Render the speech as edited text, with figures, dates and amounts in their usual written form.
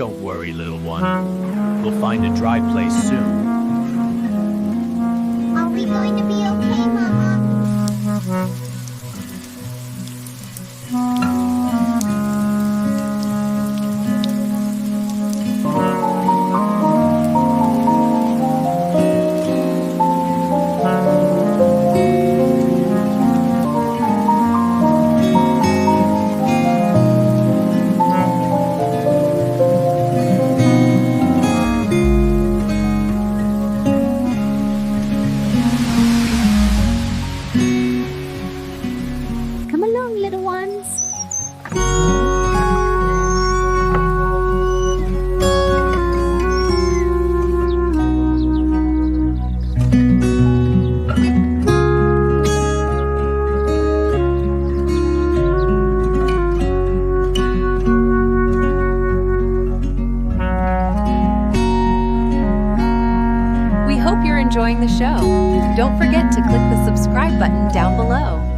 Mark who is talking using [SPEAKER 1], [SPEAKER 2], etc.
[SPEAKER 1] Don't worry, little one. We'll find a dry place soon.
[SPEAKER 2] Are we going to be okay, Mama? Come along, little ones.
[SPEAKER 3] We hope you're enjoying the show. Don't forget to click the subscribe button down below.